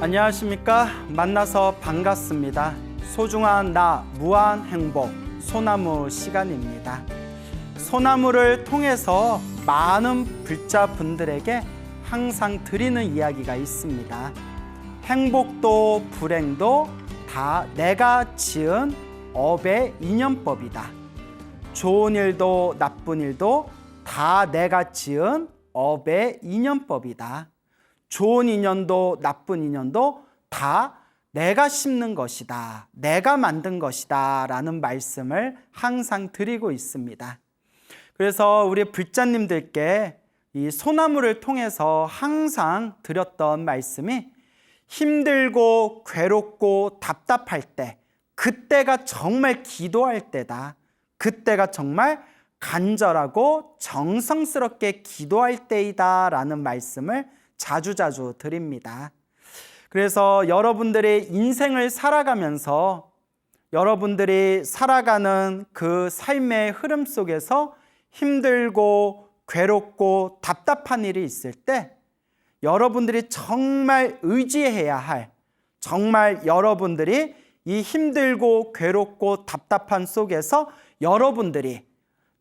안녕하십니까? 만나서 반갑습니다. 소중한 나 무한 행복 소나무 시간입니다. 소나무를 통해서 많은 불자분들에게 항상 드리는 이야기가 있습니다. 행복도 불행도 다 내가 지은 업의 인연법이다. 좋은 일도 나쁜 일도 다 내가 지은 업의 인연법이다. 좋은 인연도 나쁜 인연도 다 내가 심는 것이다. 내가 만든 것이다. 라는 말씀을 항상 드리고 있습니다. 그래서 우리 불자님들께 이 소나무를 통해서 항상 드렸던 말씀이 힘들고 괴롭고 답답할 때, 그때가 정말 기도할 때다. 그때가 정말 간절하고 정성스럽게 기도할 때이다. 라는 말씀을 자주자주 드립니다. 그래서 여러분들의 인생을 살아가면서 여러분들이 살아가는 그 삶의 흐름 속에서 힘들고 괴롭고 답답한 일이 있을 때 여러분들이 정말 의지해야 할, 정말 여러분들이 이 힘들고 괴롭고 답답한 속에서 여러분들이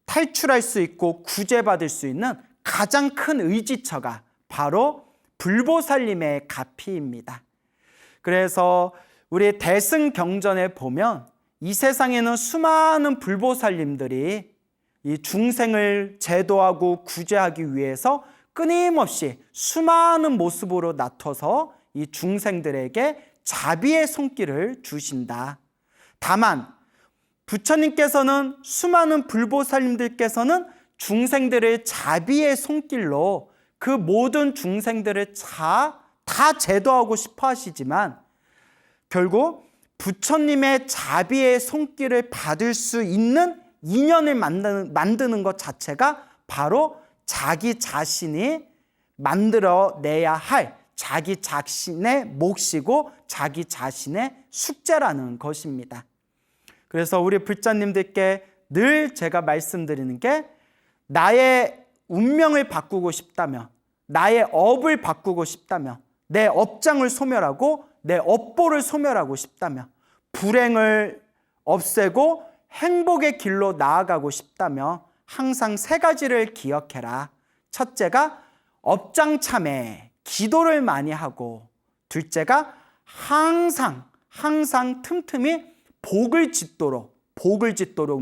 탈출할 수 있고 구제받을 수 있는 가장 큰 의지처가 바로 불보살님의 가피입니다. 그래서 우리 대승경전에 보면 이 세상에는 수많은 불보살님들이 이 중생을 제도하고 구제하기 위해서 끊임없이 수많은 모습으로 나타서 이 중생들에게 자비의 손길을 주신다. 다만 부처님께서는 수많은 불보살님들께서는 중생들을 자비의 손길로 그 모든 중생들을 다 제도하고 싶어 하시지만 결국 부처님의 자비의 손길을 받을 수 있는 인연을 만드는 것 자체가 바로 자기 자신이 만들어내야 할 자기 자신의 몫이고 자기 자신의 숙제라는 것입니다. 그래서 우리 불자님들께 늘 제가 말씀드리는 게 나의 운명을 바꾸고 싶다면, 나의 업을 바꾸고 싶다면, 내 업장을 소멸하고 내 업보를 소멸하고 싶다면, 불행을 없애고 행복의 길로 나아가고 싶다면 항상 세 가지를 기억해라. 첫째가 업장 참회, 기도를 많이 하고, 둘째가 항상 틈틈이 복을 짓도록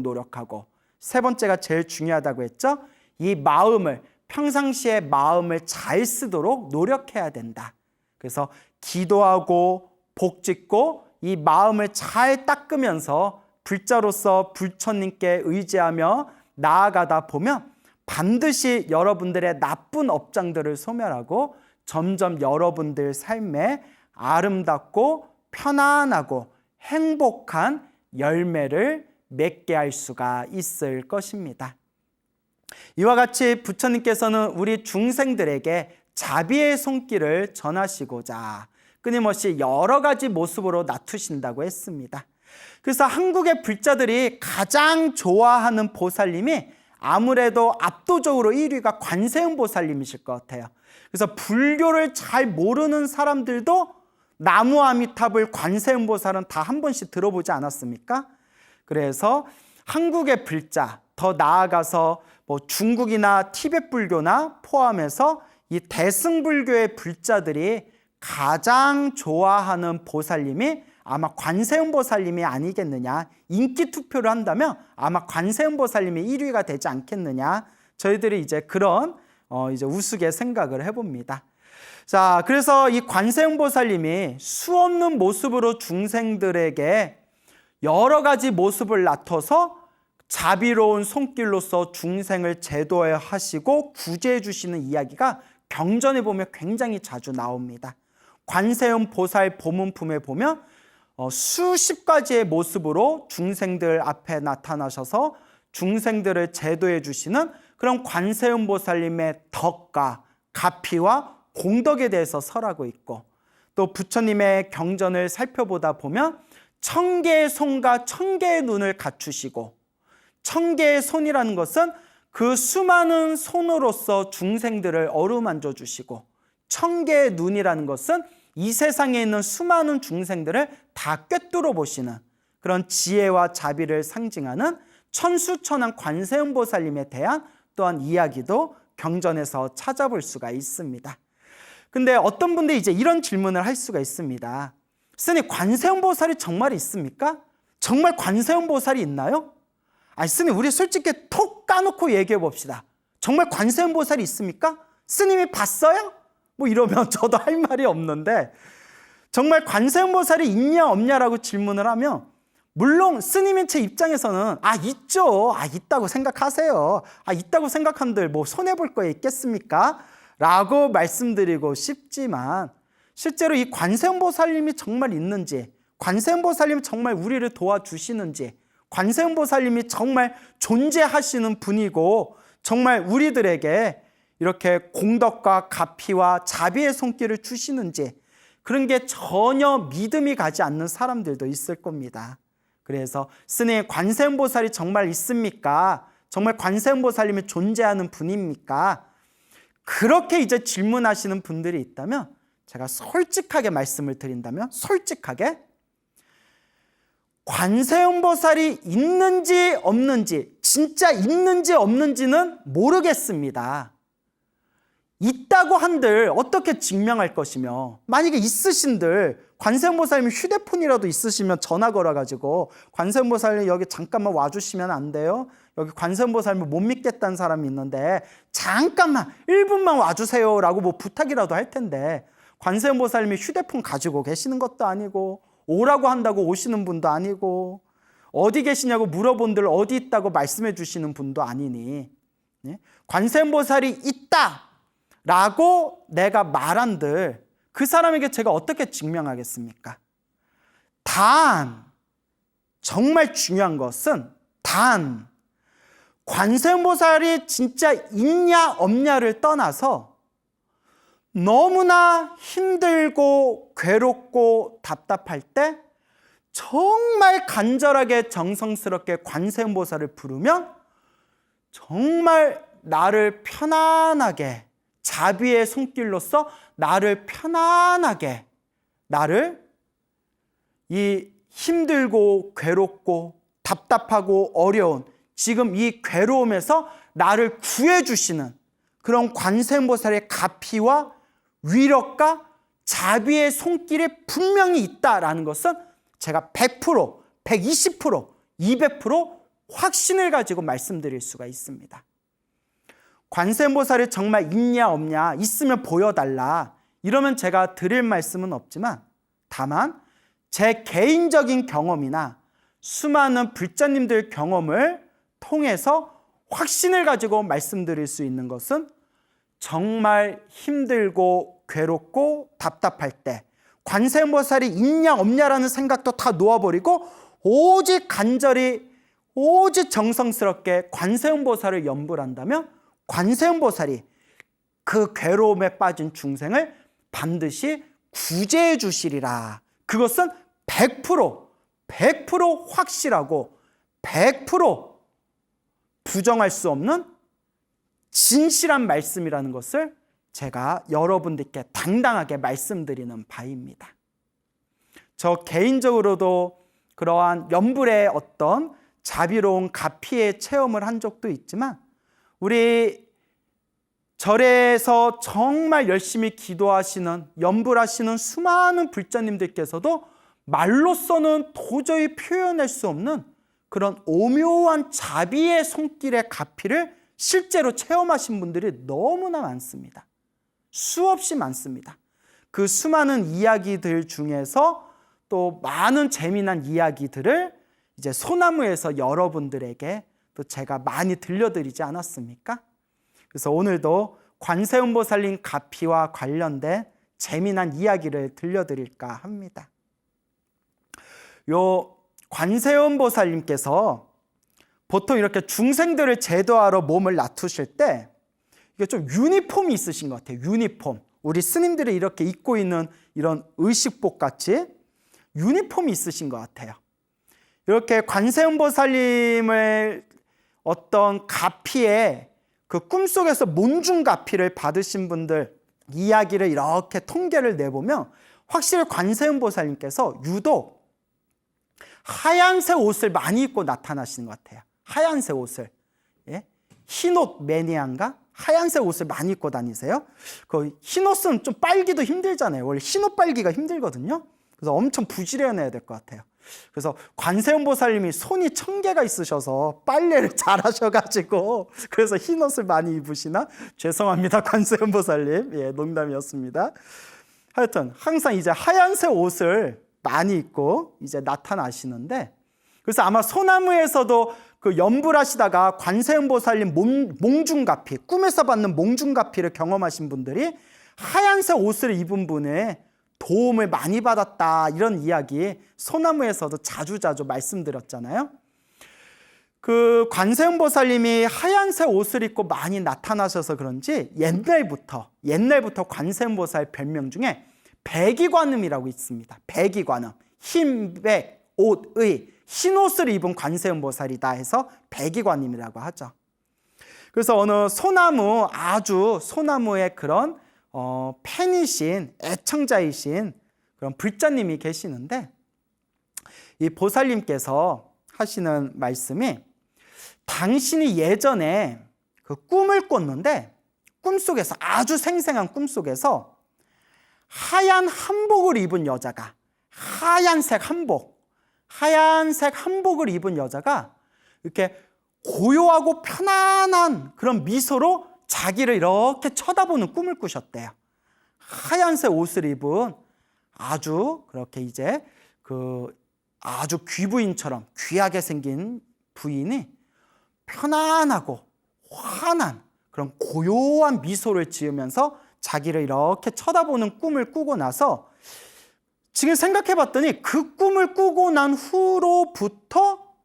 노력하고, 세 번째가 제일 중요하다고 했죠. 이 마음을, 평상시에 마음을 잘 쓰도록 노력해야 된다. 그래서 기도하고 복 짓고 이 마음을 잘 닦으면서 불자로서 부처님께 의지하며 나아가다 보면 반드시 여러분들의 나쁜 업장들을 소멸하고 점점 여러분들 삶에 아름답고 편안하고 행복한 열매를 맺게 할 수가 있을 것입니다. 이와 같이 부처님께서는 우리 중생들에게 자비의 손길을 전하시고자 끊임없이 여러 가지 모습으로 나투신다고 했습니다. 그래서 한국의 불자들이 가장 좋아하는 보살님이 아무래도 압도적으로 1위가 관세음 보살님이실 것 같아요. 그래서 불교를 잘 모르는 사람들도 나무 아미탑을 관세음 보살은 다 한 번씩 들어보지 않았습니까? 그래서 한국의 불자, 더 나아가서 중국이나 티베트 불교나 포함해서 이 대승불교의 불자들이 가장 좋아하는 보살님이 아마 관세음 보살님이 아니겠느냐. 인기 투표를 한다면 아마 관세음 보살님이 1위가 되지 않겠느냐. 저희들이 이제 그런 이제 우스개 생각을 해봅니다. 자, 그래서 이 관세음 보살님이 수없는 모습으로 중생들에게 여러 가지 모습을 나타서 자비로운 손길로서 중생을 제도하시고 구제해 주시는 이야기가 경전에 보면 굉장히 자주 나옵니다. 관세음 보살 보문품에 보면 수십 가지의 모습으로 중생들 앞에 나타나셔서 중생들을 제도해 주시는 그런 관세음 보살님의 덕과 가피와 공덕에 대해서 설하고 있고, 또 부처님의 경전을 살펴보다 보면 1000개의 손과 1000개의 눈을 갖추시고, 1000개의 손이라는 것은 그 수많은 손으로서 중생들을 어루만져 주시고, 1000개의 눈이라는 것은 이 세상에 있는 수많은 중생들을 다 꿰뚫어 보시는 그런 지혜와 자비를 상징하는 천수천왕 관세음보살님에 대한 또한 이야기도 경전에서 찾아볼 수가 있습니다. 근데 어떤 분들이 이제 이런 질문을 할 수가 있습니다. 스님, 관세음보살이 정말 있습니까? 정말 관세음보살이 있나요? 아니, 스님, 우리 솔직히 톡 까놓고 얘기해 봅시다. 정말 관세음보살이 있습니까? 스님이 봤어요? 뭐 이러면 저도 할 말이 없는데, 정말 관세음보살이 있냐 없냐라고 질문을 하면, 물론 스님인 제 입장에서는 있죠. 있다고 생각하세요. 있다고 생각한들 뭐 손해볼 거 있겠습니까? 라고 말씀드리고 싶지만, 실제로 이 관세음보살님이 정말 있는지, 관세음보살님이 정말 우리를 도와주시는지, 관세음보살님이 정말 존재하시는 분이고 정말 우리들에게 이렇게 공덕과 가피와 자비의 손길을 주시는지, 그런 게 전혀 믿음이 가지 않는 사람들도 있을 겁니다. 그래서 스님, 관세음보살이 정말 있습니까? 정말 관세음보살님이 존재하는 분입니까? 그렇게 이제 질문하시는 분들이 있다면, 제가 솔직하게 말씀을 드린다면, 솔직하게 관세음보살이 있는지 없는지, 진짜 있는지 없는지는 모르겠습니다. 있다고 한들 어떻게 증명할 것이며, 만약에 있으신들 관세음보살님 휴대폰이라도 있으시면 전화 걸어가지고 관세음보살님 여기 잠깐만 와주시면 안 돼요? 여기 관세음보살님 못 믿겠다는 사람이 있는데 잠깐만 1분만 와주세요 라고 뭐 부탁이라도 할 텐데, 관세음보살님이 휴대폰 가지고 계시는 것도 아니고 오라고 한다고 오시는 분도 아니고 어디 계시냐고 물어본들 어디 있다고 말씀해 주시는 분도 아니니, 관세음보살이 있다 라고 내가 말한들 그 사람에게 제가 어떻게 증명하겠습니까? 단, 정말 중요한 것은 단, 관세음보살이 진짜 있냐 없냐를 떠나서 너무나 힘들고 괴롭고 답답할 때 정말 간절하게 정성스럽게 관세음보살을 부르면 정말 나를 편안하게, 자비의 손길로서 나를 편안하게, 나를 이 힘들고 괴롭고 답답하고 어려운 지금 이 괴로움에서 나를 구해주시는 그런 관세음보살의 가피와 위력과 자비의 손길이 분명히 있다라는 것은 제가 100%, 120%, 200% 확신을 가지고 말씀드릴 수가 있습니다. 관세음보살이 정말 있냐 없냐, 있으면 보여달라, 이러면 제가 드릴 말씀은 없지만, 다만 제 개인적인 경험이나 수많은 불자님들 경험을 통해서 확신을 가지고 말씀드릴 수 있는 것은, 정말 힘들고 괴롭고 답답할 때 관세음보살이 있냐 없냐라는 생각도 다 놓아버리고 오직 간절히, 오직 정성스럽게 관세음보살을 염불한다면 관세음보살이 그 괴로움에 빠진 중생을 반드시 구제해 주시리라. 그것은 100% 확실하고 100% 부정할 수 없는 진실한 말씀이라는 것을 제가 여러분들께 당당하게 말씀드리는 바입니다. 저 개인적으로도 그러한 염불의 어떤 자비로운 가피의 체험을 한 적도 있지만, 우리 절에서 정말 열심히 기도하시는, 염불하시는 수많은 불자님들께서도 말로서는 도저히 표현할 수 없는 그런 오묘한 자비의 손길의 가피를 실제로 체험하신 분들이 너무나 많습니다. 수없이 많습니다. 그 수많은 이야기들 중에서 또 많은 재미난 이야기들을 이제 소나무에서 여러분들에게 또 제가 많이 들려드리지 않았습니까? 그래서 오늘도 관세음보살님 가피와 관련된 재미난 이야기를 들려드릴까 합니다. 요 관세음보살님께서 보통 이렇게 중생들을 제도하러 몸을 놔두실 때 이게 좀 유니폼이 있으신 것 같아요. 유니폼. 우리 스님들이 이렇게 입고 있는 이런 의식복 같이 유니폼이 있으신 것 같아요. 이렇게 관세음보살님을 어떤 가피에 그 꿈속에서 몬중가피를 받으신 분들 이야기를 이렇게 통계를 내보면 확실히 관세음보살님께서 유독 하얀색 옷을 많이 입고 나타나시는 것 같아요. 하얀색 옷을. 예? 흰옷 매니아인가? 하얀색 옷을 많이 입고 다니세요. 그 흰옷은 좀 빨기도 힘들잖아요. 원래 흰옷 빨기가 힘들거든요. 그래서 엄청 부지런해야 될 것 같아요. 그래서 관세음보살님이 손이 1000개가 있으셔서 빨래를 잘 하셔가지고 그래서 흰옷을 많이 입으시나? 죄송합니다, 관세음보살님. 예, 농담이었습니다. 하여튼 항상 이제 하얀색 옷을 많이 입고 이제 나타나시는데, 그래서 아마 소나무에서도 그 연불 하시다가 관세음보살님 몽중가피, 꿈에서 받는 몽중가피를 경험하신 분들이 하얀색 옷을 입은 분의 도움을 많이 받았다, 이런 이야기 소나무에서도 자주자주 말씀드렸잖아요. 그 관세음보살님이 하얀색 옷을 입고 많이 나타나셔서 그런지 옛날부터 관세음보살 별명 중에 백이관음이라고 있습니다. 백이관음, 흰백 옷의 흰옷을 입은 관세음보살이다 해서 백이관음이라고 하죠. 그래서 어느 소나무의 그런 팬이신, 애청자이신 그런 불자님이 계시는데, 이 보살님께서 하시는 말씀이, 당신이 예전에 그 꿈을 꿨는데 꿈속에서, 아주 생생한 꿈속에서 하얀 한복을 입은 여자가, 하얀색 한복을 입은 여자가 이렇게 고요하고 편안한 그런 미소로 자기를 이렇게 쳐다보는 꿈을 꾸셨대요. 하얀색 옷을 입은 아주 그렇게 이제 아주 귀부인처럼 귀하게 생긴 부인이 편안하고 환한 그런 고요한 미소를 지으면서 자기를 이렇게 쳐다보는 꿈을 꾸고 나서, 지금 생각해 봤더니 그 꿈을 꾸고 난 후로부터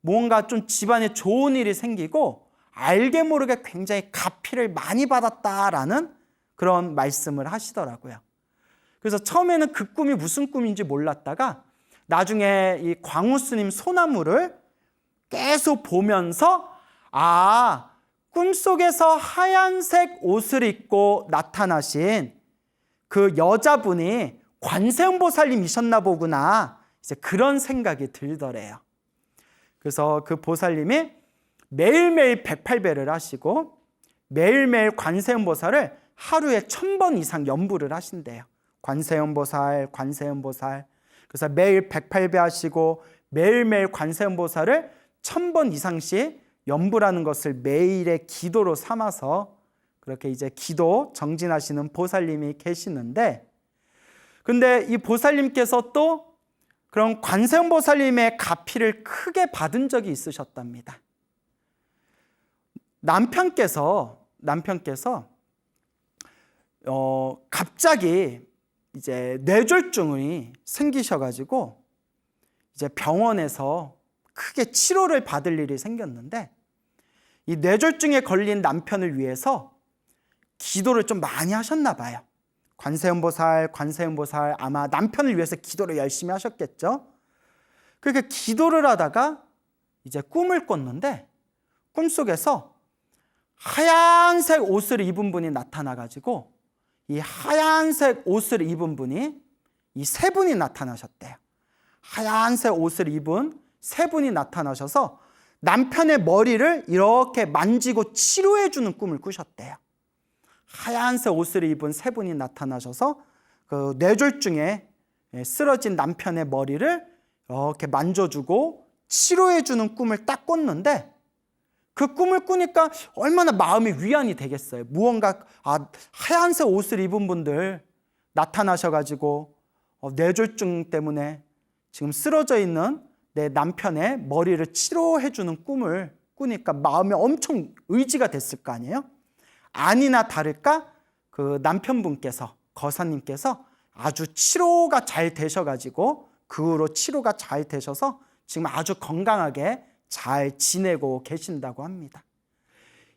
뭔가 좀 집안에 좋은 일이 생기고 알게 모르게 굉장히 가피를 많이 받았다라는 그런 말씀을 하시더라고요. 그래서 처음에는 그 꿈이 무슨 꿈인지 몰랐다가 나중에 이 광우스님 소나무를 계속 보면서, 꿈속에서 하얀색 옷을 입고 나타나신 그 여자분이 관세음보살님이셨나 보구나, 이제 그런 생각이 들더래요. 그래서 그 보살님이 매일매일 108배를 하시고 매일매일 관세음보살을 하루에 1000번 이상 연불을 하신대요. 관세음보살. 그래서 매일 108배 하시고 매일매일 관세음보살을 1000번 이상씩 연불하는 것을 매일의 기도로 삼아서 그렇게 이제 기도 정진하시는 보살님이 계시는데, 근데 이 보살님께서 또 그런 관세음보살님의 가피를 크게 받은 적이 있으셨답니다. 남편께서 갑자기 이제 뇌졸중이 생기셔가지고 이제 병원에서 크게 치료를 받을 일이 생겼는데, 이 뇌졸중에 걸린 남편을 위해서 기도를 좀 많이 하셨나 봐요. 관세음보살 아마 남편을 위해서 기도를 열심히 하셨겠죠. 그렇게 기도를 하다가 이제 꿈을 꿨는데, 꿈속에서 하얀색 옷을 입은 분이 나타나가지고 이 하얀색 옷을 입은 분이 이 세 분이 나타나셨대요. 하얀색 옷을 입은 세 분이 나타나셔서 남편의 머리를 이렇게 만지고 치료해주는 꿈을 꾸셨대요. 하얀색 옷을 입은 세 분이 나타나셔서 그 뇌졸중에 쓰러진 남편의 머리를 이렇게 만져주고 치료해주는 꿈을 딱 꿨는데, 그 꿈을 꾸니까 얼마나 마음이 위안이 되겠어요. 무언가 하얀색 옷을 입은 분들 나타나셔가지고 뇌졸중 때문에 지금 쓰러져 있는 내 남편의 머리를 치료해주는 꿈을 꾸니까 마음에 엄청 의지가 됐을 거 아니에요. 아니나 다를까 그 남편분께서, 거사님께서 아주 치료가 잘 되셔가지고 그 후로 치료가 잘 되셔서 지금 아주 건강하게 잘 지내고 계신다고 합니다.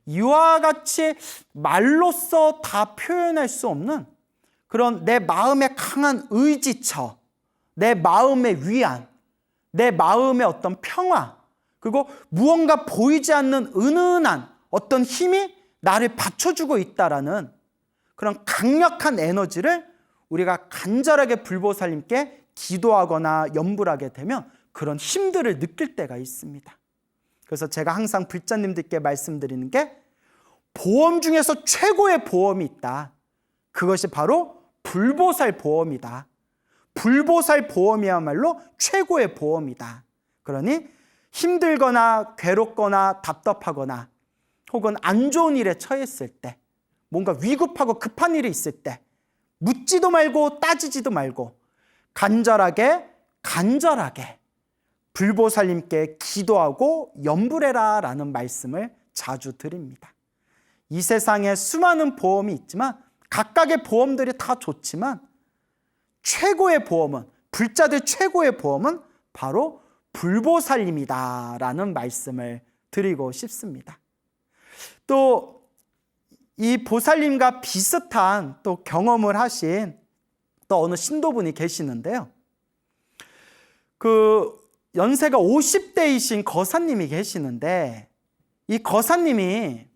이와 같이 말로써 다 표현할 수 없는 그런 내 마음의 강한 의지처, 내 마음의 위안, 내 마음의 어떤 평화, 그리고 무언가 보이지 않는 은은한 어떤 힘이 나를 받쳐주고 있다라는 그런 강력한 에너지를 우리가 간절하게 불보살님께 기도하거나 염불하게 되면 그런 힘들을 느낄 때가 있습니다. 그래서 제가 항상 불자님들께 말씀드리는 게 보험 중에서 최고의 보험이 있다. 그것이 바로 불보살 보험이다. 불보살 보험이야말로 최고의 보험이다. 그러니 힘들거나 괴롭거나 답답하거나 혹은 안 좋은 일에 처했을 때, 뭔가 위급하고 급한 일이 있을 때 묻지도 말고 따지지도 말고 간절하게 불보살님께 기도하고 염불해라 라는 말씀을 자주 드립니다. 이 세상에 수많은 보험이 있지만 각각의 보험들이 다 좋지만 최고의 보험은, 불자들 최고의 보험은 바로 불보살님이다 라는 말씀을 드리고 싶습니다. 또 이 보살님과 비슷한 또 경험을 하신 또 어느 신도분이 계시는데요. 그 연세가 50대이신 거사님이 계시는데 이 거사님이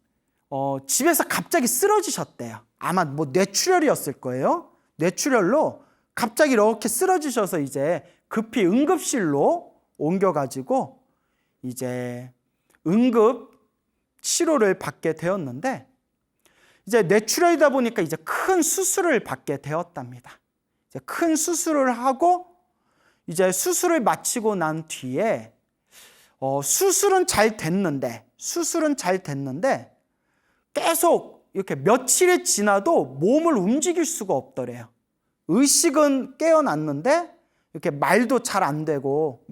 집에서 갑자기 쓰러지셨대요. 아마 뭐 뇌출혈이었을 거예요. 뇌출혈로 갑자기 이렇게 쓰러지셔서 이제 급히 응급실로 옮겨가지고 이제 응급 치료를 받게 되었는데 이제 뇌출혈이다 보니까 이제 큰 수술을 받게 되었답니다. 이제 큰 수술을 하고 이제 수술을 마치고 난 뒤에 수술은 잘 됐는데 계속 이렇게 며칠이 지나도 몸을 움직일 수가 없더래요. 의식은 깨어났는데 이렇게 말도 잘 안 되고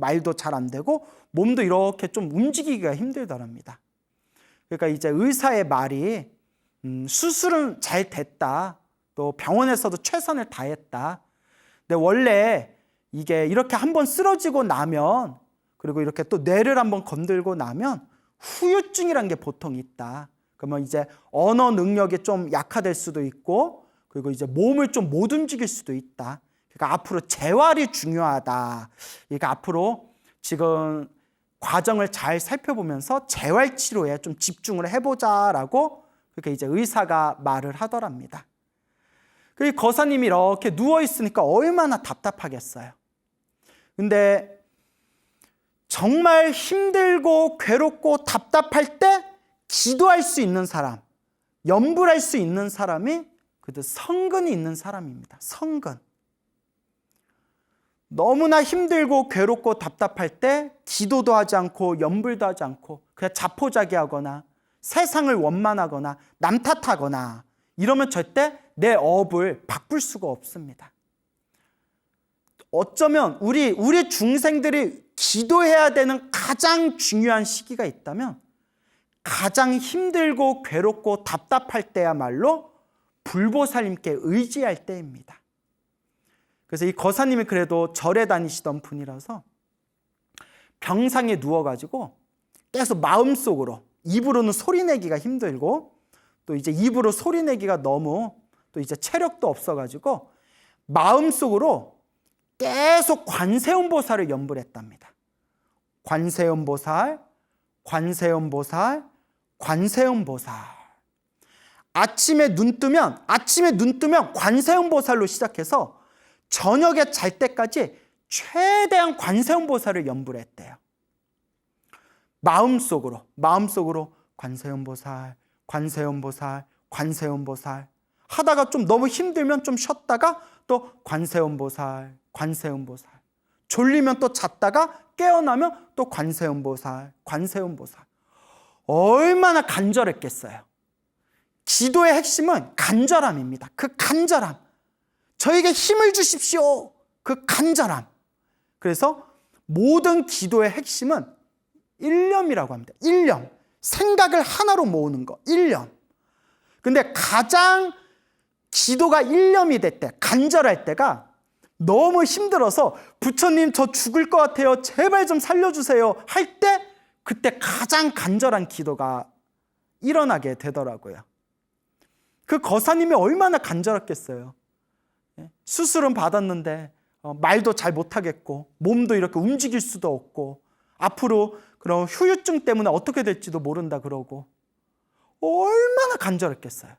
몸도 이렇게 좀 움직이기가 힘들더랍니다. 그러니까 이제 의사의 말이 수술은 잘 됐다. 또 병원에서도 최선을 다했다. 근데 원래 이게 이렇게 한번 쓰러지고 나면, 그리고 이렇게 또 뇌를 한번 건들고 나면 후유증이란 게 보통 있다. 그러면 이제 언어 능력이 좀 약화될 수도 있고, 그리고 이제 몸을 좀 못 움직일 수도 있다. 그러니까 앞으로 재활이 중요하다. 그러니까 앞으로 지금 과정을 잘 살펴보면서 재활 치료에 좀 집중을 해보자라고 그렇게 이제 의사가 말을 하더랍니다. 그 거사님이 이렇게 누워 있으니까 얼마나 답답하겠어요. 근데 정말 힘들고 괴롭고 답답할 때 기도할 수 있는 사람, 염불할 수 있는 사람이 그들 성근이 있는 사람입니다. 성근. 너무나 힘들고 괴롭고 답답할 때 기도도 하지 않고 염불도 하지 않고 그냥 자포자기하거나 세상을 원만하거나 남 탓하거나 이러면 절대 내 업을 바꿀 수가 없습니다. 어쩌면 우리 중생들이 기도해야 되는 가장 중요한 시기가 있다면 가장 힘들고 괴롭고 답답할 때야말로 불보살님께 의지할 때입니다. 그래서 이 거사님이 그래도 절에 다니시던 분이라서 병상에 누워가지고 계속 마음속으로, 입으로는 소리내기가 힘들고 또 이제 입으로 소리내기가 너무 또 이제 체력도 없어가지고 마음속으로 계속 관세음보살을 염불했답니다. 관세음보살, 관세음보살, 관세음보살. 아침에 눈 뜨면 관세음보살로 시작해서 저녁에 잘 때까지 최대한 관세음보살을 염불했대요. 마음속으로 관세음보살, 관세음보살, 관세음보살 하다가 좀 너무 힘들면 좀 쉬었다가 또 관세음보살, 관세음보살. 졸리면 또 잤다가 깨어나면 또 관세음보살, 관세음보살. 얼마나 간절했겠어요. 기도의 핵심은 간절함입니다. 그 간절함. 저에게 힘을 주십시오. 그 간절함. 그래서 모든 기도의 핵심은 일념이라고 합니다. 일념. 생각을 하나로 모으는 거. 일념. 근데 가장 기도가 일념이 될 때, 간절할 때가 너무 힘들어서 부처님 저 죽을 것 같아요. 제발 좀 살려주세요. 할 때 그때 가장 간절한 기도가 일어나게 되더라고요. 그 거사님이 얼마나 간절했겠어요. 수술은 받았는데 말도 잘 못하겠고 몸도 이렇게 움직일 수도 없고 앞으로 그런 후유증 때문에 어떻게 될지도 모른다 그러고 얼마나 간절했겠어요.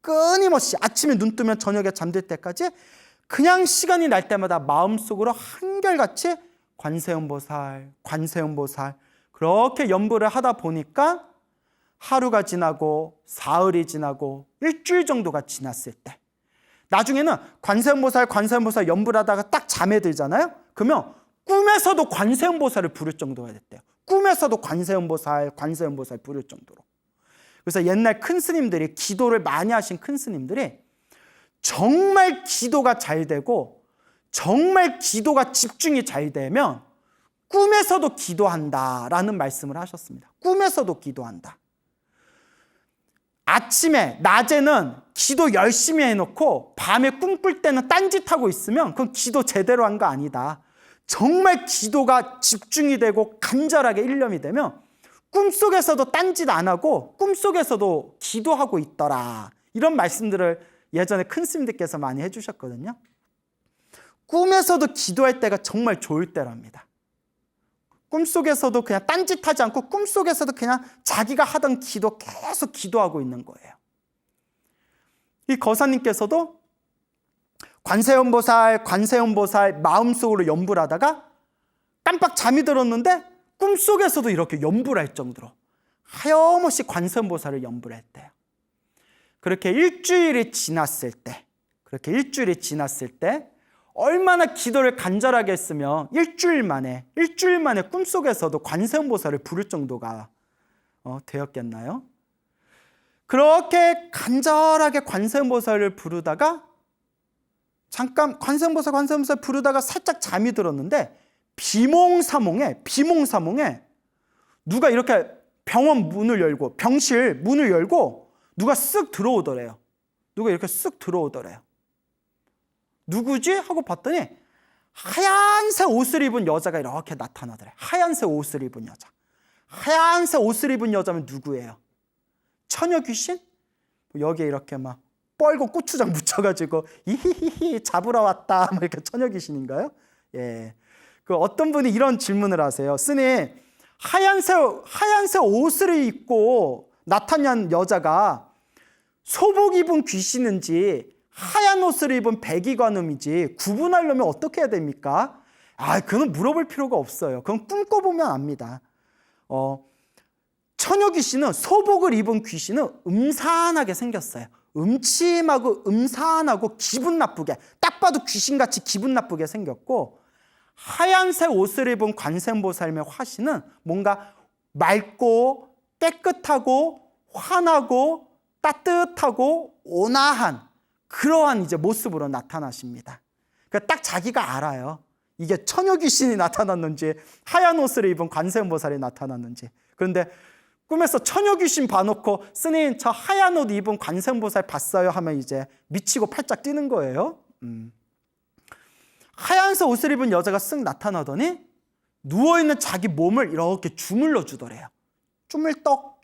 끊임없이 아침에 눈 뜨면 저녁에 잠들 때까지 그냥 시간이 날 때마다 마음속으로 한결같이 관세음보살, 관세음보살 그렇게 연부를 하다 보니까 하루가 지나고 사흘이 지나고 일주일 정도가 지났을 때 나중에는 관세음보살, 관세음보살 연부를 하다가 딱 잠에 들잖아요. 그러면 꿈에서도 관세음보살을 부를 정도가 됐대요. 꿈에서도 관세음보살, 관세음보살 부를 정도로. 그래서 옛날 큰 스님들이, 기도를 많이 하신 큰 스님들이 정말 기도가 잘 되고 정말 기도가 집중이 잘 되면 꿈에서도 기도한다라는 말씀을 하셨습니다. 꿈에서도 기도한다. 아침에, 낮에는 기도 열심히 해놓고 밤에 꿈꿀 때는 딴짓하고 있으면 그건 기도 제대로 한 거 아니다. 정말 기도가 집중이 되고 간절하게 일념이 되면 꿈속에서도 딴짓 안 하고 꿈속에서도 기도하고 있더라. 이런 말씀들을 예전에 큰 스님들께서 많이 해주셨거든요. 꿈에서도 기도할 때가 정말 좋을 때랍니다. 꿈속에서도 그냥 딴짓하지 않고 꿈속에서도 그냥 자기가 하던 기도 계속 기도하고 있는 거예요. 이 거사님께서도 관세음보살, 관세음보살 마음속으로 연부를 하다가 깜빡 잠이 들었는데 꿈속에서도 이렇게 연부를 할 정도로 하염없이 관세음보살을 연부를 했대요. 그렇게 일주일이 지났을 때 얼마나 기도를 간절하게 했으면 일주일 만에 꿈속에서도 관세음보살을 부를 정도가 되었겠나요? 그렇게 간절하게 관세음보살을 부르다가 잠깐 관세음보살 부르다가 살짝 잠이 들었는데 비몽사몽에 누가 이렇게 병원 문을 열고 병실 문을 열고 누가 쓱 들어오더래요. 누구지? 하고 봤더니 하얀색 옷을 입은 여자가 이렇게 나타나더래. 하얀색 옷을 입은 여자면 누구예요? 처녀 귀신? 여기에 이렇게 막 뻘고 고추장 묻혀가지고 이히히히 잡으러 왔다 뭐 이렇게 처녀 귀신인가요? 예. 그 어떤 분이 이런 질문을 하세요. 스님, 하얀색 옷을 입고 나타난 여자가 소복 입은 귀신인지 하얀 옷을 입은 백의관음이지 구분하려면 어떻게 해야 됩니까? 그건 물어볼 필요가 없어요. 그건 꿈꿔보면 압니다. 처녀 귀신은, 소복을 입은 귀신은 음산하게 생겼어요. 음침하고 음산하고 기분 나쁘게, 딱 봐도 귀신같이 기분 나쁘게 생겼고, 하얀색 옷을 입은 관세음보살의 화신은 뭔가 맑고 깨끗하고 환하고 따뜻하고 온화한 그러한 이제 모습으로 나타나십니다. 그러니까 딱 자기가 알아요. 이게 처녀 귀신이 나타났는지 하얀 옷을 입은 관세음보살이 나타났는지. 그런데 꿈에서 처녀 귀신 봐놓고 스님 저 하얀 옷 입은 관세음보살 봤어요 하면 이제 미치고 팔짝 뛰는 거예요. 하얀색 옷을 입은 여자가 쓱 나타나더니 누워있는 자기 몸을 이렇게 주물러 주더래요. 주물떡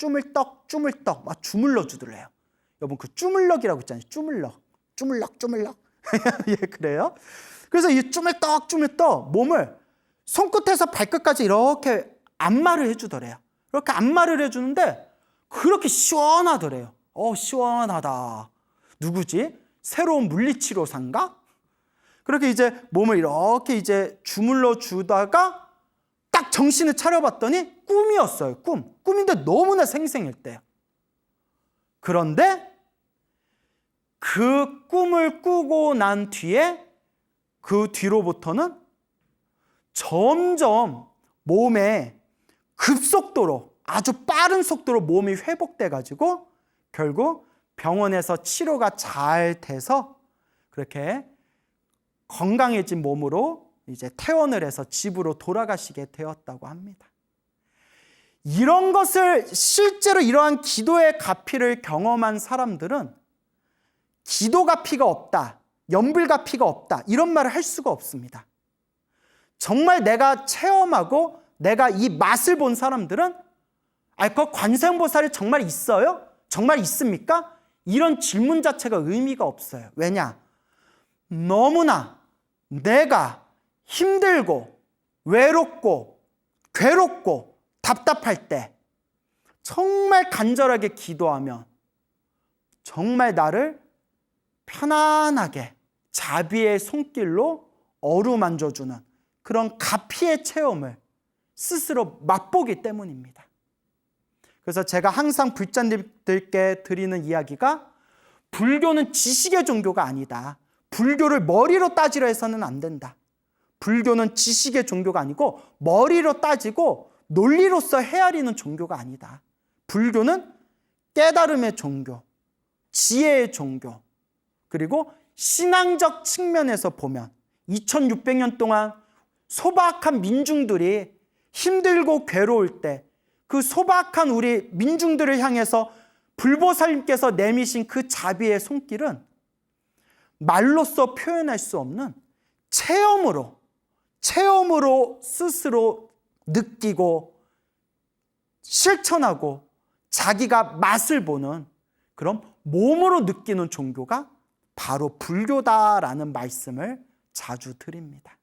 막 주물러 주더래요. 여러분 그 주물럭이라고 있잖아요. 주물럭 예, 그래요. 그래서 이 주물떡 몸을 손끝에서 발끝까지 이렇게 안마를 해주더래요. 이렇게 안마를 해주는데 그렇게 시원하더래요. 시원하다. 누구지? 새로운 물리치료사인가? 그렇게 이제 몸을 이렇게 이제 주물러 주다가 딱 정신을 차려봤더니 꿈이었어요. 꿈인데 너무나 생생했대요. 그런데 그 꿈을 꾸고 난 뒤에 그 뒤로부터는 점점 몸에 급속도로 아주 빠른 속도로 몸이 회복돼 가지고 결국 병원에서 치료가 잘 돼서 그렇게 건강해진 몸으로 이제 퇴원을 해서 집으로 돌아가시게 되었다고 합니다. 이런 것을 실제로 이러한 기도의 가피를 경험한 사람들은 기도 가피가 없다, 연불 가피가 없다 이런 말을 할 수가 없습니다. 정말 내가 체험하고 내가 이 맛을 본 사람들은 그 관세음보살이 정말 있어요? 정말 있습니까? 이런 질문 자체가 의미가 없어요. 왜냐? 너무나 내가 힘들고 외롭고 괴롭고 답답할 때 정말 간절하게 기도하면 정말 나를 편안하게 자비의 손길로 어루만져주는 그런 가피의 체험을 스스로 맛보기 때문입니다. 그래서 제가 항상 불자님들께 드리는 이야기가 불교는 지식의 종교가 아니다. 불교를 머리로 따지려 해서는 안 된다. 불교는 지식의 종교가 아니고 머리로 따지고 논리로서 헤아리는 종교가 아니다. 불교는 깨달음의 종교, 지혜의 종교, 그리고 신앙적 측면에서 보면 2600년 동안 소박한 민중들이 힘들고 괴로울 때 그 소박한 우리 민중들을 향해서 불보살님께서 내미신 그 자비의 손길은 말로써 표현할 수 없는 체험으로 스스로 느끼고 실천하고 자기가 맛을 보는 그런 몸으로 느끼는 종교가 바로 불교다라는 말씀을 자주 드립니다.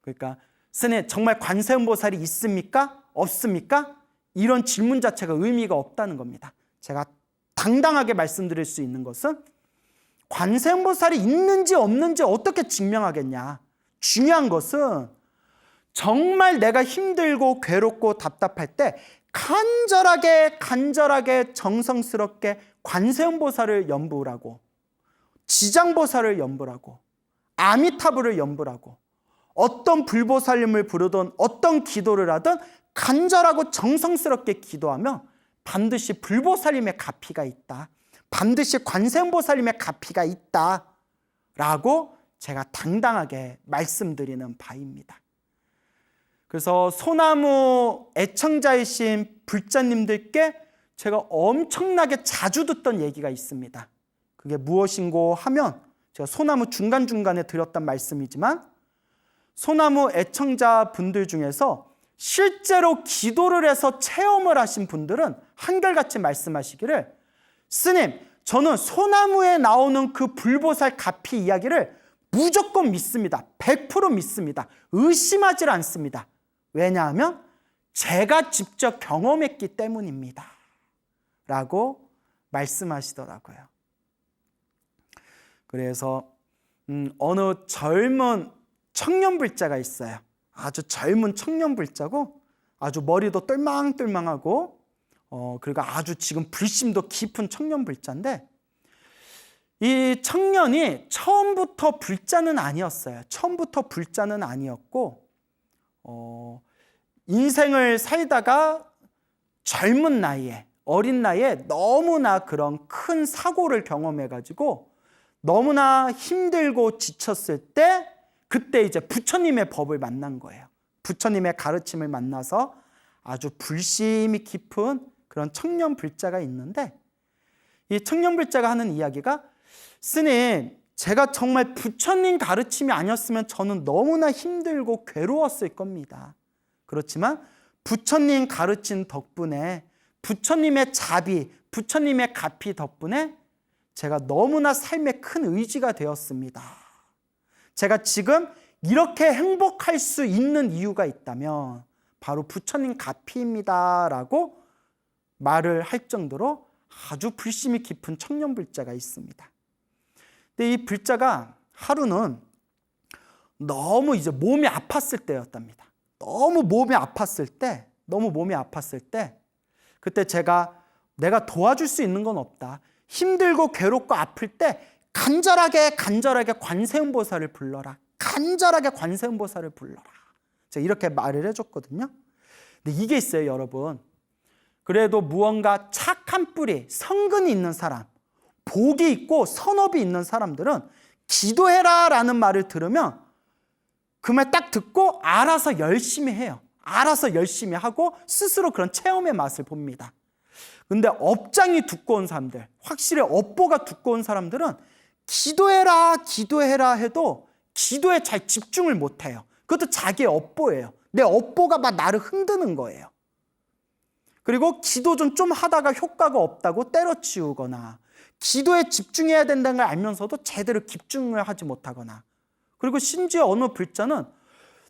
그러니까 스님, 정말 관세음보살이 있습니까? 없습니까? 이런 질문 자체가 의미가 없다는 겁니다. 제가 당당하게 말씀드릴 수 있는 것은 관세음보살이 있는지 없는지 어떻게 증명하겠냐. 중요한 것은 정말 내가 힘들고 괴롭고 답답할 때 간절하게 정성스럽게 관세음보살을 연불하고 지장보살을 연불하고 아미타불을 연불하고 어떤 불보살님을 부르든 어떤 기도를 하든 간절하고 정성스럽게 기도하면 반드시 불보살님의 가피가 있다. 반드시 관세음보살님의 가피가 있다. 라고 제가 당당하게 말씀드리는 바입니다. 그래서 소나무 애청자이신 불자님들께 제가 엄청나게 자주 듣던 얘기가 있습니다. 그게 무엇인고 하면 제가 소나무 중간중간에 드렸던 말씀이지만 소나무 애청자 분들 중에서 실제로 기도를 해서 체험을 하신 분들은 한결같이 말씀하시기를 스님, 저는 소나무에 나오는 그 불보살 가피 이야기를 무조건 믿습니다. 100% 믿습니다. 의심하지 않습니다. 왜냐하면 제가 직접 경험했기 때문입니다. 라고 말씀하시더라고요. 그래서 어느 젊은 청년 불자가 있어요. 아주 젊은 청년 불자고 아주 머리도 똘망똘망하고 그리고 아주 지금 불심도 깊은 청년 불자인데 이 청년이 처음부터 불자는 아니었어요. 처음부터 불자는 아니었고 인생을 살다가 젊은 나이에 어린 나이에 너무나 그런 큰 사고를 경험해가지고 너무나 힘들고 지쳤을 때 그때 이제 부처님의 법을 만난 거예요. 부처님의 가르침을 만나서 아주 불심이 깊은 그런 청년 불자가 있는데 이 청년 불자가 하는 이야기가 스님, 제가 정말 부처님 가르침이 아니었으면 저는 너무나 힘들고 괴로웠을 겁니다. 그렇지만 부처님 가르침 덕분에 부처님의 자비, 부처님의 가피 덕분에 제가 너무나 삶에 큰 의지가 되었습니다. 제가 지금 이렇게 행복할 수 있는 이유가 있다면 바로 부처님 가피입니다 라고 말을 할 정도로 아주 불심이 깊은 청년 불자가 있습니다. 근데 이 불자가 하루는 너무 이제 몸이 아팠을 때였답니다. 너무 몸이 아팠을 때 그때 내가 도와줄 수 있는 건 없다. 힘들고 괴롭고 아플 때 간절하게 관세음보살을 불러라. 간절하게 관세음보살을 불러라. 제가 이렇게 말을 해줬거든요. 근데 이게 있어요, 여러분. 그래도 무언가 착한 뿌리, 성근이 있는 사람, 복이 있고 선업이 있는 사람들은 기도해라 라는 말을 들으면 그 말 딱 듣고 알아서 열심히 해요. 알아서 열심히 하고 스스로 그런 체험의 맛을 봅니다. 근데 업장이 두꺼운 사람들, 확실히 업보가 두꺼운 사람들은 기도해라 해도 기도에 잘 집중을 못해요. 그것도 자기의 업보예요. 내 업보가 막 나를 흔드는 거예요. 그리고 기도 좀 하다가 효과가 없다고 때려치우거나 기도에 집중해야 된다는 걸 알면서도 제대로 집중을 하지 못하거나 그리고 심지어 어느 불자는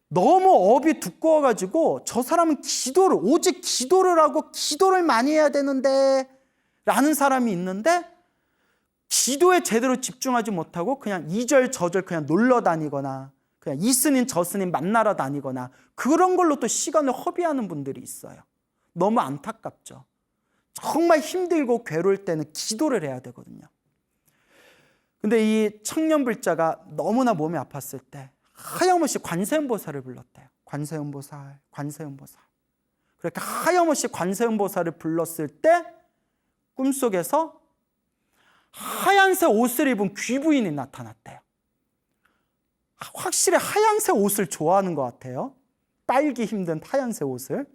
너무 업이 두꺼워가지고 저 사람은 오직 기도를 하고 기도를 많이 해야 되는데 라는 사람이 있는데 기도에 제대로 집중하지 못하고 그냥 이절저절 그냥 놀러 다니거나 그냥 이 스님 저 스님 만나러 다니거나 그런 걸로 또 시간을 허비하는 분들이 있어요. 너무 안타깝죠. 정말 힘들고 괴로울 때는 기도를 해야 되거든요. 근데 이 청년불자가 너무나 몸이 아팠을 때 하염없이 관세음보살을 불렀대요. 관세음보살, 관세음보살. 그렇게 하염없이 관세음보살을 불렀을 때 꿈속에서 하얀색 옷을 입은 귀부인이 나타났대요. 확실히 하얀색 옷을 좋아하는 것 같아요. 빨기 힘든 하얀색 옷을.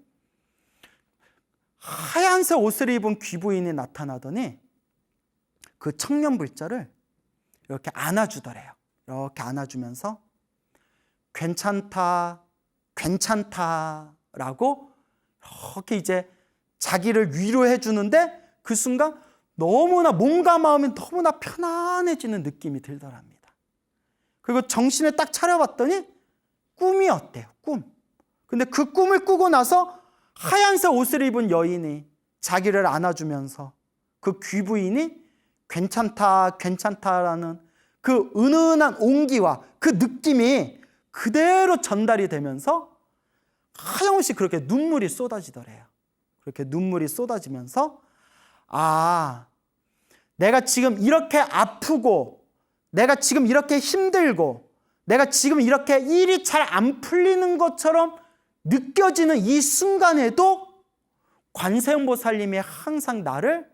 하얀색 옷을 입은 귀부인이 나타나더니 그 청년불자를 이렇게 안아주더래요. 이렇게 안아주면서 괜찮다, 괜찮다라고 이렇게 이제 자기를 위로해 주는데 그 순간 너무나 몸과 마음이 너무나 편안해지는 느낌이 들더랍니다. 그리고 정신을 딱 차려봤더니 꿈이었대요. 꿈. 근데 그 꿈을 꾸고 나서 하얀색 옷을 입은 여인이 자기를 안아주면서 그 귀부인이 괜찮다, 괜찮다라는 그 은은한 온기와 그 느낌이 그대로 전달이 되면서 하염없이 그렇게 눈물이 쏟아지더래요. 그렇게 눈물이 쏟아지면서 아, 내가 지금 이렇게 아프고 내가 지금 이렇게 힘들고 내가 지금 이렇게 일이 잘 안 풀리는 것처럼 느껴지는 이 순간에도 관세음보살님이 항상 나를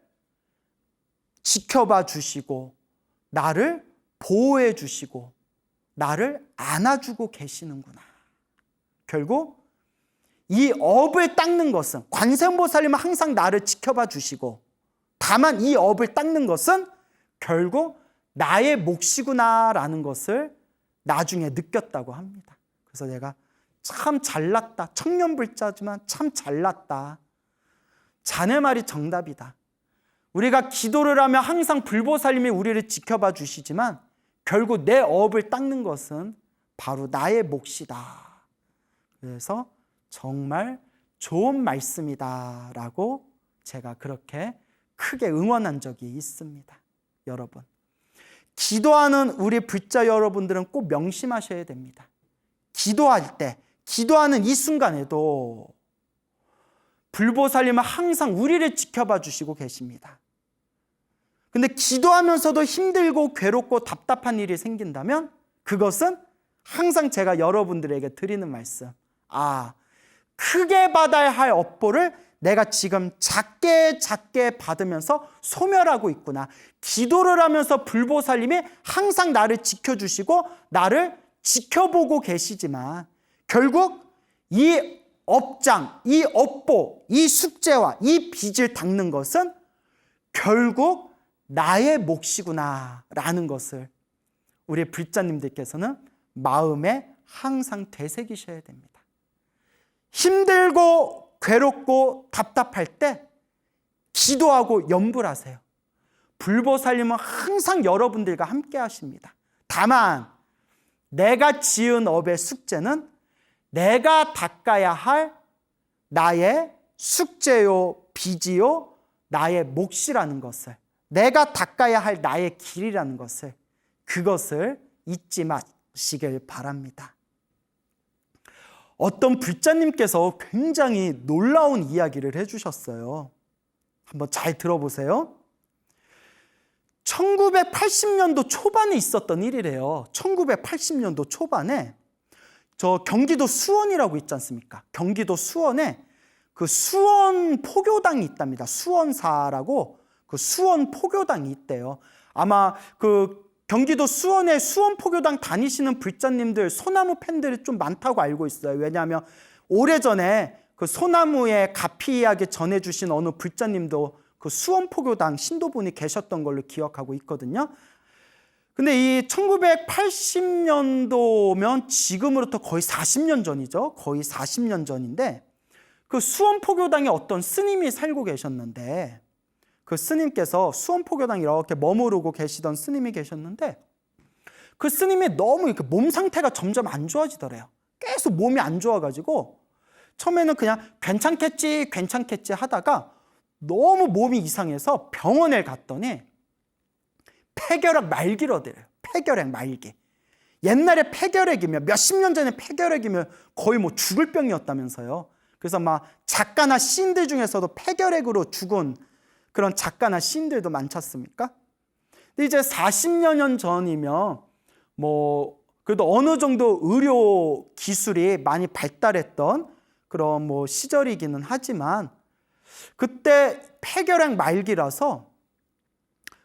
지켜봐 주시고 나를 보호해 주시고 나를 안아주고 계시는구나. 결국 이 업을 닦는 것은 관세음보살님은 항상 나를 지켜봐 주시고 다만 이 업을 닦는 것은 결국 나의 몫이구나라는 것을 나중에 느꼈다고 합니다. 그래서 내가 참 잘났다. 청년불자지만 참 잘났다. 자네 말이 정답이다. 우리가 기도를 하면 항상 불보살님이 우리를 지켜봐 주시지만 결국 내 업을 닦는 것은 바로 나의 몫이다. 그래서 정말 좋은 말씀이다 라고 제가 그렇게 크게 응원한 적이 있습니다. 여러분, 기도하는 우리 불자 여러분들은 꼭 명심하셔야 됩니다. 기도할 때, 기도하는 이 순간에도 불보살님은 항상 우리를 지켜봐 주시고 계십니다. 근데 기도하면서도 힘들고 괴롭고 답답한 일이 생긴다면 그것은 항상 제가 여러분들에게 드리는 말씀, 크게 받아야 할 업보를 내가 지금 작게 받으면서 소멸하고 있구나. 기도를 하면서 불보살님이 항상 나를 지켜주시고 나를 지켜보고 계시지만 결국 이 업장, 이 업보, 이 숙제와 이 빚을 닦는 것은 결국 나의 몫이구나 라는 것을 우리 불자님들께서는 마음에 항상 되새기셔야 됩니다. 힘들고 괴롭고 답답할 때 기도하고 염불하세요. 불보살님은 항상 여러분들과 함께 하십니다. 다만 내가 지은 업의 숙제는 내가 닦아야 할 나의 숙제요, 빚이요, 나의 몫이라는 것을, 내가 닦아야 할 나의 길이라는 것을, 그것을 잊지 마시길 바랍니다. 어떤 불자님께서 굉장히 놀라운 이야기를 해주셨어요. 한번 잘 들어보세요. 1980년도 초반에 있었던 일이래요. 1980년도 초반에 저 경기도 수원이라고 있지 않습니까? 경기도 수원에 그 수원 포교당이 있답니다. 수원사라고 그 수원 포교당이 있대요. 아마 그 경기도 수원에 수원 포교당 다니시는 불자님들 소나무 팬들이 좀 많다고 알고 있어요. 왜냐하면 오래전에 그 소나무의 가피 이야기 전해주신 어느 불자님도 그 수원 포교당 신도분이 계셨던 걸로 기억하고 있거든요. 근데 이 1980년도면 지금으로부터 거의 40년 전이죠. 거의 40년 전인데 그 수원 포교당에 어떤 스님이 살고 계셨는데 그 스님께서 수원 포교당에 이렇게 머무르고 계시던 스님이 계셨는데 그 스님이 너무 이렇게 몸 상태가 점점 안 좋아지더래요. 계속 몸이 안 좋아가지고 처음에는 그냥 괜찮겠지 하다가 너무 몸이 이상해서 병원에 갔더니 폐결핵 말기라더래요. 폐결핵 말기. 옛날에 폐결핵이면 몇십 년 전에 폐결핵이면 거의 뭐 죽을 병이었다면서요. 그래서 막 작가나 시인들 중에서도 폐결핵으로 죽은 그런 작가나 시인들도 많지 않습니까? 근데 이제 40여 년 전이면 뭐 그래도 어느 정도 의료 기술이 많이 발달했던 그런 뭐 시절이기는 하지만 그때 폐결핵 말기라서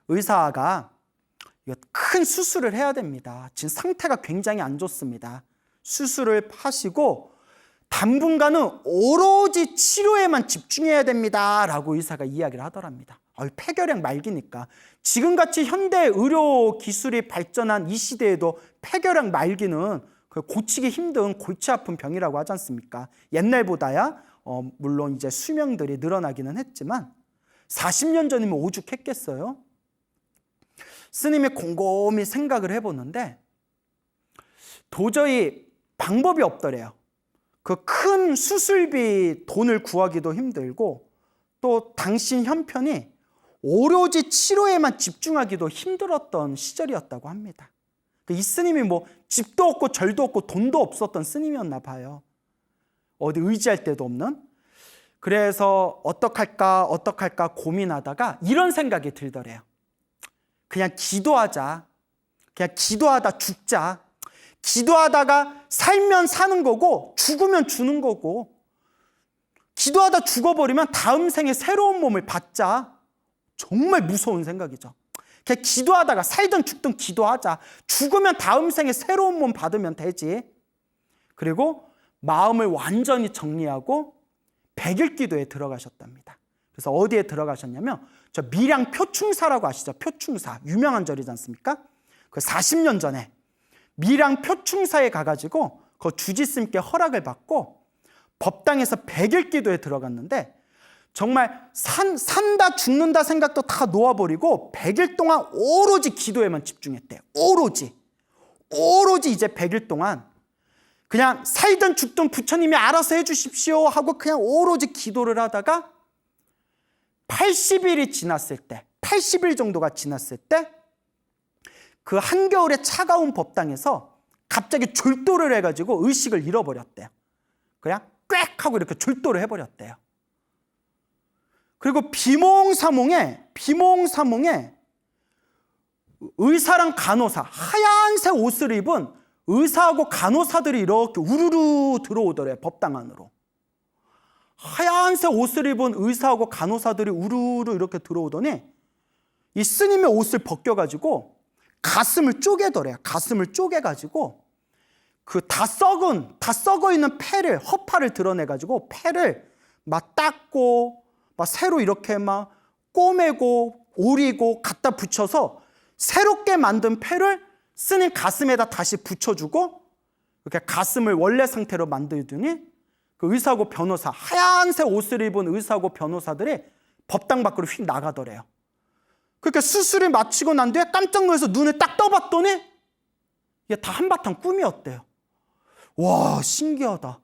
의사가 큰 수술을 해야 됩니다. 지금 상태가 굉장히 안 좋습니다. 수술을 하시고 당분간은 오로지 치료에만 집중해야 됩니다 라고 의사가 이야기를 하더랍니다. 폐결핵 말기니까. 지금같이 현대 의료 기술이 발전한 이 시대에도 폐결핵 말기는 고치기 힘든 골치 아픈 병이라고 하지 않습니까? 옛날보다야 물론 이제 수명들이 늘어나기는 했지만 40년 전이면 오죽했겠어요? 스님이 곰곰이 생각을 해보는데 도저히 방법이 없더래요. 그 큰 수술비 돈을 구하기도 힘들고 또 당신 형편이 오로지 치료에만 집중하기도 힘들었던 시절이었다고 합니다. 이 스님이 뭐 집도 없고 절도 없고 돈도 없었던 스님이었나 봐요. 어디 의지할 데도 없는. 그래서 어떡할까 고민하다가 이런 생각이 들더래요. 그냥 기도하자. 그냥 기도하다 죽자. 기도하다가 살면 사는 거고 죽으면 주는 거고 기도하다 죽어버리면 다음 생에 새로운 몸을 받자. 정말 무서운 생각이죠. 그냥 기도하다가 살든 죽든 기도하자. 죽으면 다음 생에 새로운 몸 받으면 되지. 그리고 마음을 완전히 정리하고 100일 기도에 들어가셨답니다. 그래서 어디에 들어가셨냐면 저 밀양 표충사라고 아시죠? 표충사 유명한 절이지 않습니까? 그 40년 전에 밀양 표충사에 가가지고 그 주지스님께 허락을 받고 법당에서 100일 기도에 들어갔는데 정말 산다 죽는다 생각도 다 놓아버리고 100일 동안 오로지 기도에만 집중했대요. 오로지 이제 100일 동안 그냥 살든 죽든 부처님이 알아서 해주십시오 하고 그냥 오로지 기도를 하다가 80일이 지났을 때 80일 정도가 지났을 때 그 한겨울의 차가운 법당에서 갑자기 졸도를 해가지고 의식을 잃어버렸대요. 그냥 꽥 하고 이렇게 졸도를 해버렸대요. 그리고 비몽사몽에 의사랑 간호사 하얀색 옷을 입은 의사하고 간호사들이 이렇게 우르르 들어오더래요. 법당 안으로. 하얀색 옷을 입은 의사하고 간호사들이 우르르 이렇게 들어오더니 이 스님의 옷을 벗겨가지고 가슴을 쪼개더래요. 가슴을 쪼개가지고 그 다 썩어 있는 폐를 허파를 드러내가지고 폐를 막 닦고 막 새로 이렇게 막 꼬매고 오리고 갖다 붙여서 새롭게 만든 폐를 스님 가슴에다 다시 붙여주고 이렇게 가슴을 원래 상태로 만들더니 그 의사하고 변호사 하얀색 옷을 입은 의사하고 변호사들이 법당 밖으로 휙 나가더래요. 그렇게 수술을 마치고 난 뒤에 깜짝 놀라서 눈을 딱 떠봤더니 이게 다 한바탕 꿈이었대요. 와 신기하다.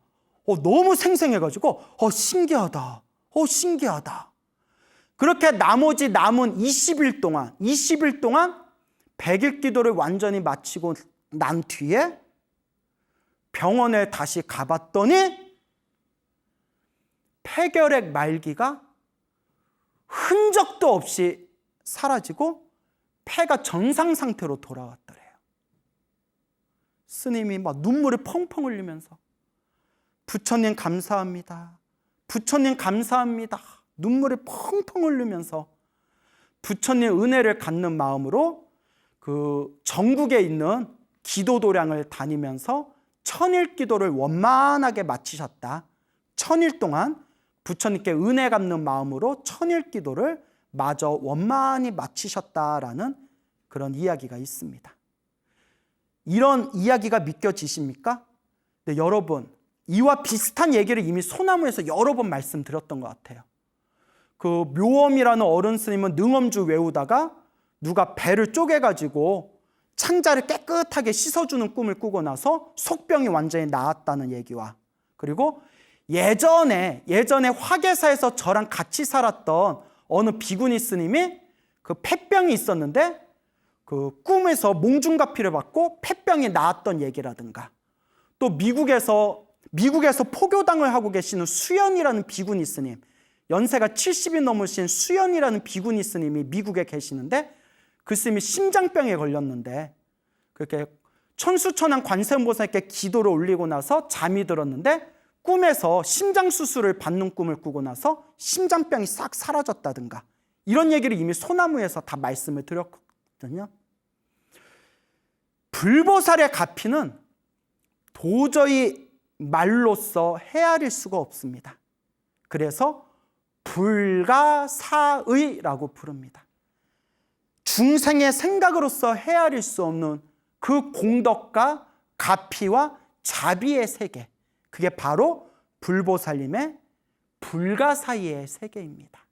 너무 생생해가지고 신기하다. 그렇게 나머지 남은 20일 동안 100일 기도를 완전히 마치고 난 뒤에 병원에 다시 가봤더니 폐결핵 말기가 흔적도 없이 사라지고 폐가 정상 상태로 돌아왔더래요. 스님이 막 눈물을 펑펑 흘리면서 부처님 감사합니다. 부처님 감사합니다. 눈물을 펑펑 흘리면서 부처님 은혜를 갖는 마음으로 그 전국에 있는 기도도량을 다니면서 1000일 기도를 원만하게 마치셨다. 1000일 동안 부처님께 은혜 갚는 마음으로 1000일 기도를 마저 원만히 마치셨다라는 그런 이야기가 있습니다. 이런 이야기가 믿겨지십니까? 네, 여러분 이와 비슷한 얘기를 이미 소나무에서 여러 번 말씀드렸던 것 같아요. 그 묘엄이라는 어른 스님은 능엄주 외우다가 누가 배를 쪼개가지고 창자를 깨끗하게 씻어주는 꿈을 꾸고 나서 속병이 완전히 나았다는 얘기와 그리고 예전에 화계사에서 저랑 같이 살았던 어느 비구니 스님이 그 폐병이 있었는데 그 꿈에서 몽중가피를 받고 폐병이 나았던 얘기라든가, 또 미국에서 포교당을 하고 계시는 수연이라는 비구니 스님, 연세가 70이 넘으신 수연이라는 비구니 스님이 미국에 계시는데, 그 스님이 심장병에 걸렸는데 그렇게 천수천왕 관세음보살께 기도를 올리고 나서 잠이 들었는데, 꿈에서 심장 수술을 받는 꿈을 꾸고 나서 심장병이 싹 사라졌다든가, 이런 얘기를 이미 소나무에서 다 말씀을 드렸거든요. 불보살의 가피는 도저히 말로써 헤아릴 수가 없습니다. 그래서 불가사의라고 부릅니다. 중생의 생각으로서 헤아릴 수 없는 그 공덕과 가피와 자비의 세계, 그게 바로 불보살님의 불가사의의 세계입니다.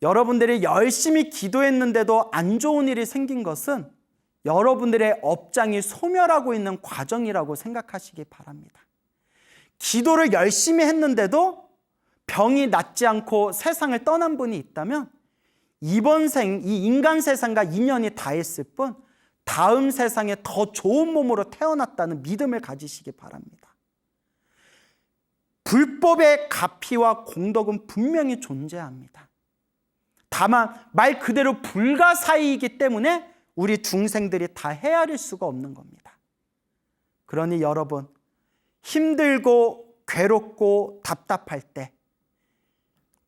여러분들이 열심히 기도했는데도 안 좋은 일이 생긴 것은 여러분들의 업장이 소멸하고 있는 과정이라고 생각하시기 바랍니다. 기도를 열심히 했는데도 병이 낫지 않고 세상을 떠난 분이 있다면 이번 생, 이 인간 세상과 인연이 닿았을 뿐 다음 세상에 더 좋은 몸으로 태어났다는 믿음을 가지시기 바랍니다. 불법의 가피와 공덕은 분명히 존재합니다. 다만 말 그대로 불가사의이기 때문에 우리 중생들이 다 헤아릴 수가 없는 겁니다. 그러니 여러분, 힘들고 괴롭고 답답할 때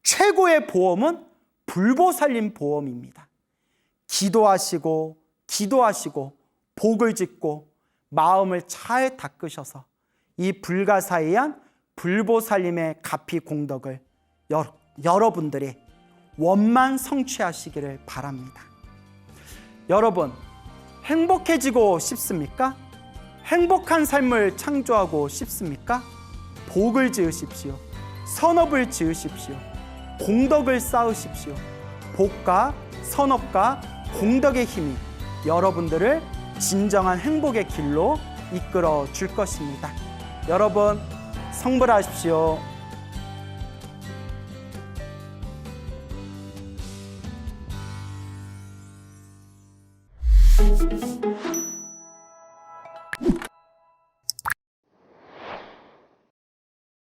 최고의 보험은 불보살님 보험입니다. 기도하시고 복을 짓고 마음을 잘 닦으셔서 이 불가사의한 불보살님의 가피 공덕을 여러분들이 원만 성취하시기를 바랍니다. 여러분, 행복해지고 싶습니까? 행복한 삶을 창조하고 싶습니까? 복을 지으십시오. 선업을 지으십시오. 공덕을 쌓으십시오. 복과 선업과 공덕의 힘이 여러분들을 진정한 행복의 길로 이끌어 줄 것입니다. 여러분, 성불하십시오.